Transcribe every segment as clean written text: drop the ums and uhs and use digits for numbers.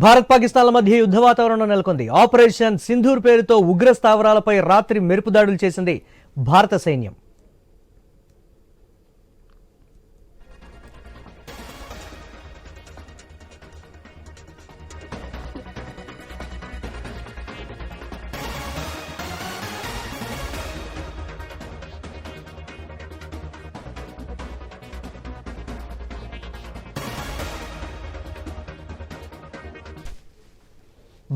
భారత్ పాకిస్తాన్ల మధ్య యుద్ధ వాతావరణం నెలకొంది. ఆపరేషన్ సింధూర్ పేరుతో ఉగ్ర స్థావరాలపై రాత్రి మెరుపు దాడులు చేసింది భారత సైన్యం.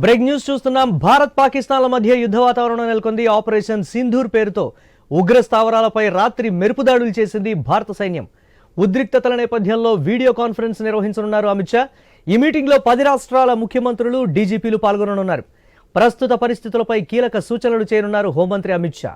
బ్రేక్ న్యూస్ చూస్తున్నాం. భారత్ పాకిస్తాన్ల మధ్య యుద్ధ వాతావరణం నెలకొంది. ఆపరేషన్ సింధూర్ పేరుతో ఉగ్ర స్థావరాలపై రాత్రి మెరుపు దాడులు చేసింది భారత సైన్యం. ఉద్రిక్తతల నేపథ్యంలో వీడియో కాన్ఫరెన్స్ నిర్వహించనున్నారు అమిత్ షా. ఈ మీటింగ్లో 10 రాష్ట్రాల ముఖ్యమంత్రులు, డీజీపీలు పాల్గొననున్నారు. ప్రస్తుత పరిస్థితులపై కీలక సూచనలు చేయనున్నారు హోంమంత్రి అమిత్ షా.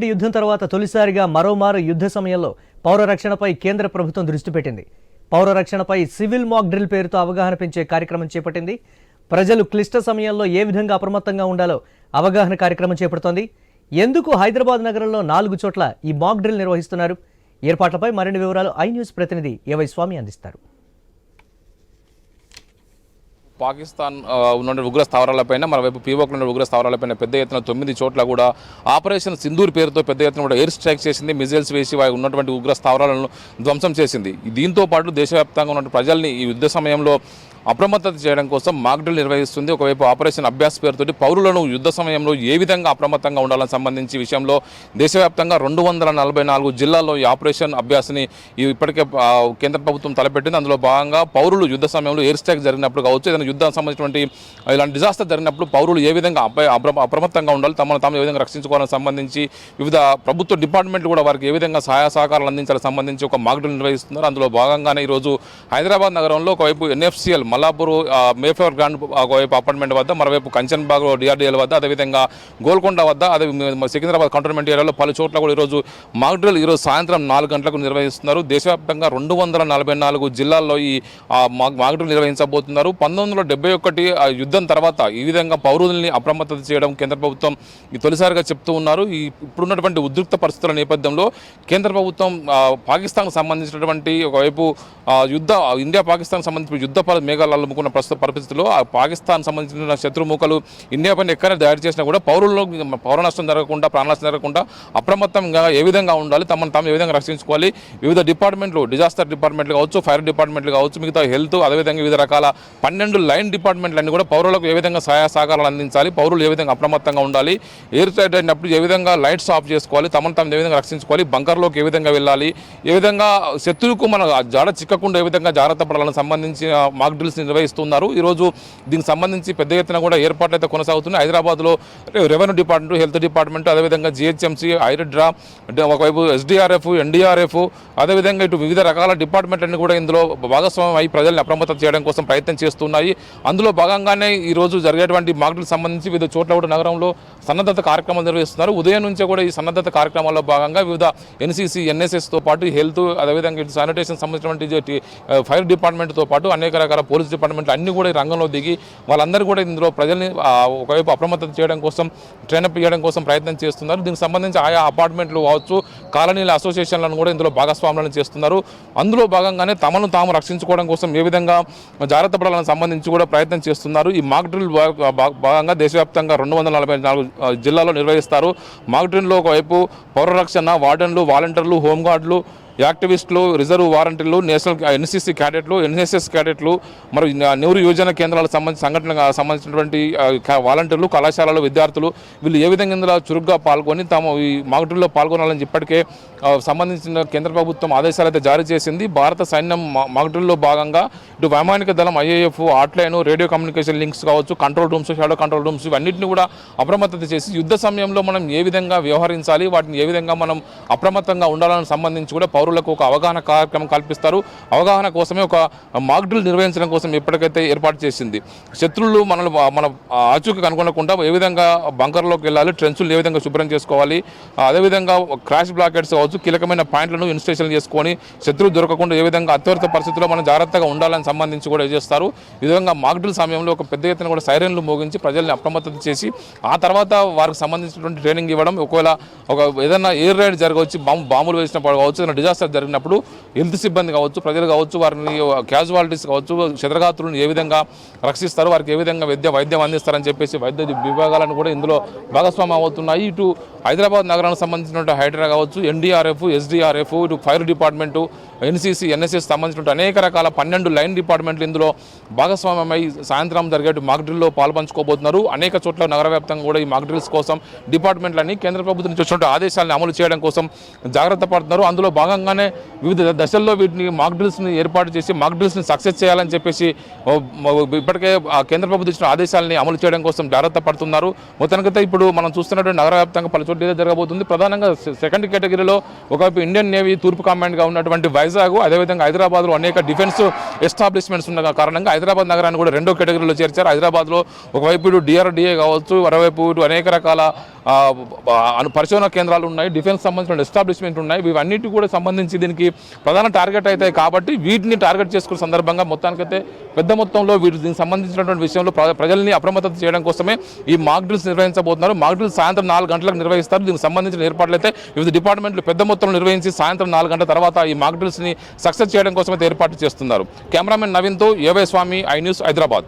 యుద్ధం తర్వాత తొలిసారిగా మరోమారు యుద్ధ సమయంలో పౌర రక్షణపై కేంద్ర ప్రభుత్వం దృష్టి పెట్టింది. పౌర రక్షణపై సివిల్ మాక్ డ్రిల్ పేరుతో అవగాహన పెంచే కార్యక్రమం చేపట్టింది. ప్రజలు క్లిష్ట సమయంలో ఏ విధంగా అప్రమత్తంగా ఉండాలో అవగాహన కార్యక్రమం చేపడుతోంది. ఎందుకు హైదరాబాద్ నగరంలో 4 చోట్ల ఈ మాక్ డ్రిల్ నిర్వహిస్తున్నారు? ఏర్పాట్లపై మరిన్ని వివరాలు ఐ న్యూస్ ప్రతినిధి ఏవై స్వామి అందిస్తారు. పాకిస్తాన్ ఉన్న ఉగ్ర స్థావరాలపైన మరోవైపు పీఓక్లో ఉన్న ఉగ్ర స్థావరాలపైన పెద్ద ఎత్తున 9 చోట్ల కూడా ఆపరేషన్ సింధూర్ పేరుతో పెద్ద ఎత్తున కూడా ఎయిర్ స్ట్రైక్ చేసింది. మిజైల్స్ వేసి ఉన్నటువంటి ఉగ్ర స్థావరాలను ధ్వంసం చేసింది. దీంతో పాటు దేశవ్యాప్తంగా ఉన్న ప్రజల్ని ఈ యుద్ధ సమయంలో అప్రమత్తత చేయడం కోసం మాక్ డ్రిల్ నిర్వహిస్తుంది. ఒకవైపు ఆపరేషన్ అభ్యాస్ పేరుతోటి పౌరులను యుద్ధ సమయంలో ఏ విధంగా అప్రమత్తంగా ఉండాలని సంబంధించి విషయంలో దేశవ్యాప్తంగా 244 జిల్లాల్లో ఈ ఆపరేషన్ అభ్యాస్ని ఇప్పటికే కేంద్ర ప్రభుత్వం తలపెట్టింది. అందులో భాగంగా పౌరులు యుద్ధ సమయంలో ఎయిర్ స్ట్రైక్ జరిగినప్పుడు కావచ్చు, ఏదైనా యుద్ధం సంబంధించినటువంటి ఇలాంటి డిజాస్టర్ జరిగినప్పుడు పౌరులు ఏ విధంగా అప్రమత్తంగా ఉండాలి, తమను తాము ఏ విధంగా రక్షించుకోవాలని సంబంధించి వివిధ ప్రభుత్వ డిపార్ట్మెంట్లు కూడా వారికి ఏ విధంగా సహాయ సహకారాలు అందించాలని సంబంధించి ఒక మాక్ డ్రిల్ నిర్వహిస్తున్నారు. అందులో భాగంగానే ఈరోజు హైదరాబాద్ నగరంలో ఒకవైపు ఎన్ఎఫ్సిఎల్ మల్లాపూర్ మేఫేవర్ గ్రాండ్ ఒకవైపు అపార్ట్మెంట్ వద్ద, మరోవైపు కంచన్బాగ్ డిఆర్డీఎల్ వద్ద, అదేవిధంగా గోల్కొండ వద్ద, అదే సికింద్రాబాద్ కంటోన్మెంట్ ఏరియాలో పలు చోట్ల కూడా ఈరోజు మాక్ డ్రిల్ ఈరోజు సాయంత్రం 4 గంటలకు నిర్వహిస్తున్నారు. దేశవ్యాప్తంగా 244 జిల్లాల్లో ఈ మాక్ డ్రిల్ నిర్వహించబోతున్నారు. 1971 యుద్ధం తర్వాత ఈ విధంగా పౌరుల్ని అప్రమత్తత చేయడం కేంద్ర ప్రభుత్వం తొలిసారిగా చెప్తూ ఉన్నారు. ఇప్పుడున్నటువంటి ఉద్రిక్త పరిస్థితుల నేపథ్యంలో కేంద్ర ప్రభుత్వం పాకిస్తాన్కు సంబంధించినటువంటి ఒకవైపు ఇండియా పాకిస్తాన్ సంబంధించిన యుద్ధ మేఘాలు అల్లుముకున్న ప్రస్తుత పరిస్థితుల్లో ఆ పాకిస్తాన్ సంబంధించిన శత్రుముఖలు ఇండియా పైన ఎక్కడైనా దాడి చేసినా కూడా పౌరుల్లో పౌర నష్టం జరగకుండా, ప్రాణ నష్టం జరగకుండా అప్రమత్తంగా ఏ విధంగా ఉండాలి, తమను తాము ఏ విధంగా రక్షించుకోవాలి, వివిధ డిపార్ట్మెంట్లు, డిజాస్టర్ డిపార్ట్మెంట్లు కావచ్చు, ఫైర్ డిపార్ట్మెంట్లు కావచ్చు, మిగతా హెల్త్, అదేవిధంగా వివిధ రకాల 12 లైన్ డిపార్ట్మెంట్లన్నీ కూడా పౌరులకు ఏ విధంగా సహాయ సహకారాలు అందించాలి, పౌరులు ఏ విధంగా అప్రమత్తంగా ఉండాలి, ఎయిర్ స్ట్రైక్ అయినప్పుడు ఏ విధంగా లైట్స్ ఆఫ్ చేసుకోవాలి, తమను తాము ఏ విధంగా రక్షించుకోవాలి, బంకర్లోకి ఏ విధంగా వెళ్ళాలి, ఏ విధంగా శత్రువుకు మన జాడ చిక్కకుండా ఏ విధంగా జాగ్రత్త పడాలని సంబంధించిన మాక్ డ్రిల్స్ నిర్వహిస్తున్నారు. ఈరోజు దీనికి సంబంధించి పెద్ద ఎత్తున కూడా ఏర్పాట్లు అయితే కొనసాగుతున్నాయి. హైదరాబాద్లో రెవెన్యూ డిపార్ట్మెంట్, హెల్త్ డిపార్ట్మెంట్, అదేవిధంగా జిహెచ్ఎంసీ, హైడ్రా, ఒకవైపు ఎస్డీఆర్ఎఫ్, ఎన్డీఆర్ఎఫ్, అదేవిధంగా ఇటు వివిధ రకాల డిపార్ట్మెంట్లన్నీ కూడా ఇందులో భాగస్వామ్యం అయి ప్రజల్ని అప్రమత్తం చేయడం కోసం ప్రయత్నం చేస్తున్నాయి. అందులో భాగంగానే ఈరోజు జరిగేటువంటి మాక్ డ్రిల్ సంబంధించి వివిధ చోట్ల కూడా నగరంలో సన్నద్ధత కార్యక్రమాలు నిర్వహిస్తున్నారు. ఉదయం నుంచే కూడా ఈ సన్నద్ధత కార్యక్రమాల్లో భాగంగా వివిధ ఎన్సీసీ, ఎన్ఎస్ఎస్తో పాటు హెల్త్, అదేవిధంగా ఇటు శానిటేషన్ సంబంధించినటువంటి ఫైర్ డిపార్ట్మెంట్తో పాటు అనేక రకాల పోలీస్ డిపార్ట్మెంట్లు అన్నీ కూడా ఈ రంగంలో దిగి వాళ్ళందరూ కూడా ఇందులో ప్రజల్ని ఒకవైపు అప్రమత్తం చేయడం కోసం, ట్రైనప్ చేయడం కోసం ప్రయత్నం చేస్తున్నారు. దీనికి సంబంధించి ఆయా అపార్ట్మెంట్లు కావచ్చు, కాలనీల అసోసియేషన్లను కూడా ఇందులో భాగస్వామ్యాలను చేస్తున్నారు. అందులో భాగంగానే తమను తాము రక్షించుకోవడం కోసం ఏ విధంగా జాగ్రత్త పడాలని సంబంధించి కూడా ప్రయత్నం చేస్తున్నారు. ఈ మాక్ డ్రిల్ భాగంగా దేశవ్యాప్తంగా 244 జిల్లాల్లో నిర్వహిస్తారు. మాక్ డ్రిల్లో ఒకవైపు పౌర రక్షణ, వార్డెన్లు, వాలంటీర్లు, హోంగార్డులు, యాక్టివిస్టులు, రిజర్వ్ వారంటీర్లు, నేషనల్ ఎన్సీసీ క్యాడెట్లు, ఎన్ఎస్ఎస్ క్యాడెట్లు, మరి నెహ్రూ యువజన కేంద్రాలకు సంబంధించినటువంటి వాలంటీర్లు, కళాశాలలు, విద్యార్థులు వీళ్ళు ఏ విధంగా ఇందులో చురుగ్గా పాల్గొని తాము ఈ మాక్ డ్రిల్లో పాల్గొనాలని ఇప్పటికే సంబంధించిన కేంద్ర ప్రభుత్వం ఆదేశాలు అయితే జారీ చేసింది. భారత సైన్యం మాక్ డ్రిల్లో భాగంగా ఇటు వైమానిక దళం, IAF, hotline, radio communication links కావచ్చు, control rooms, shadow control rooms ఇవన్నింటినీ కూడా అప్రమత్తత చేసి యుద్ధ సమయంలో మనం ఏ విధంగా వ్యవహరించాలి, వాటిని ఏ విధంగా మనం అప్రమత్తంగా ఉండాలని సంబంధించి కూడా పౌరులకు ఒక అవగాహన కార్యక్రమం కల్పిస్తారు. అవగాహన కోసమే ఒక మాక్ డ్రిల్ నిర్వహించడం కోసం ఎప్పటికైతే ఏర్పాటు చేసింది. శత్రువులు మన ఆచూకీ కనుగొనకుండా ఏ విధంగా బంకర్లోకి వెళ్ళాలి, ట్రెంచులు ఏ విధంగా శుభ్రం చేసుకోవాలి, అదేవిధంగా క్రాష్ బ్లాకెట్స్ కావచ్చు, కీలకమైన పాయింట్లను ఇన్స్టేషన్ చేసుకొని శత్రువు దొరకకుండా ఏ విధంగా అత్యవసర పరిస్థితుల్లో మనం జాగ్రత్తగా ఉండాలని సంబంధించి కూడా చేస్తారు. ఈ విధంగా మాక్ డ్రిల్ సమయంలో ఒక పెద్ద ఎత్తున కూడా సైరన్లు మోగించి ప్రజల్ని అప్రమత్తత చేసి ఆ తర్వాత వారికి సంబంధించినటువంటి ట్రైనింగ్ ఇవ్వడం. ఒకవేళ ఏదైనా ఎయిర్ రైడ్ జరగవచ్చు, బాంబులు వేసినప్పుడు కావచ్చు, ఏదైనా డిజాస్టర్ జరిగినప్పుడు హెల్త్ సిబ్బంది కావచ్చు, ప్రజలు కావచ్చు, వారిని క్యాజువాలిటీస్ కావచ్చు, శత్రుఘాతులను ఏ విధంగా రక్షిస్తారు, వారికి ఏ విధంగా వైద్యం అందిస్తారని చెప్పేసి వైద్య విభాగాలను కూడా ఇందులో భాగస్వామ్యం అవుతున్నాయి. ఇటు హైదరాబాద్ నగరానికి సంబంధించినటువంటి హైడ్రా కావచ్చు, ఎన్డీఆర్ఎఫ్, ఎస్డీఆర్ఎఫ్, ఇటు ఫైర్ డిపార్ట్మెంటు, ఎన్సీసీ, ఎన్ఎస్ఎస్ సంబంధించిన అనేక రకాల 12 లైన్ డిపార్ట్మెంట్లు ఇందులో భాగస్వామ్యమై సాయంత్రం జరిగే మాక్ డ్రిల్లో పాల్పంచుకోబోతున్నారు. అనేక చోట్ల నగర వ్యాప్తంగా కూడా ఈ మాక్ డ్రిల్స్ కోసం డిపార్ట్మెంట్లన్నీ కేంద్ర ప్రభుత్వం నుంచి వచ్చినటువంటి ఆదేశాలను అమలు చేయడం కోసం జాగ్రత్త పడుతున్నారు. అందులో భాగంగానే వివిధ దశల్లో వీటిని మాక్ డ్రిల్స్ని ఏర్పాటు చేసి మాక్ డ్రిల్స్ని సక్సెస్ చేయాలని చెప్పేసి ఇప్పటికే కేంద్ర ప్రభుత్వం ఇచ్చిన ఆదేశాలని అమలు చేయడం కోసం జాగ్రత్త పడుతున్నారు. మొత్తానికైతే ఇప్పుడు మనం చూస్తున్నటువంటి నగర వ్యాప్తంగా పలు చోట్ల ఇదే జరగబోతుంది. ప్రధానంగా సెకండ్ కేటగిరీలో ఒకవైపు ఇండియన్ నేవీ తూర్పు కమాండ్గా ఉన్నటువంటి వైజాగ్, అదేవిధంగా హైదరాబాద్లో అనేక డిఫెన్స్ ఎస్టాబ్లిష్మెంట్స్ ఉన్న కారణంగా హైదరాబాద్ నగరాన్ని కూడా 2వ కేటగిరీలో చేర్చారు. హైదరాబాద్లో ఒకవైపు ఇటు డిఆర్డీఏ కావచ్చు, మరోవైపు ఇటు అనేక రకాల పరిశోధన కేంద్రాలు ఉన్నాయి, డిఫెన్స్ సంబంధించిన ఎస్టాబ్లిష్మెంట్ ఉన్నాయి. ఇవన్నిటి కూడా సంబంధించి దీనికి ప్రధాన టార్గెట్ అవుతాయి కాబట్టి వీటిని టార్గెట్ చేసుకున్న సందర్భంగా మొత్తానికైతే పెద్ద మొత్తంలో దీనికి సంబంధించినటువంటి విషయంలో ప్రజల్ని అప్రమత్తత చేయడం కోసమే ఈ మాక్ డ్రిల్స్ నిర్వహించబోతున్నారు. మాక్ డ్రిల్స్ సాయంత్రం 4 గంటలకు నిర్వహిస్తారు. దీనికి సంబంధించిన ఏర్పాట్లు అయితే వివిధ డిపార్ట్మెంట్లు పెద్ద మొత్తంలో నిర్వహించి సాయంత్రం 4 గంటల తర్వాత ఈ మాక్ డ్రిల్స్ని సక్సెస్ చేయడం కోసమైతే ఏర్పాటు చేస్తున్నారు. కెమెరామెన్ నవీన్తో A Y Swamy, I news, Hyderabad.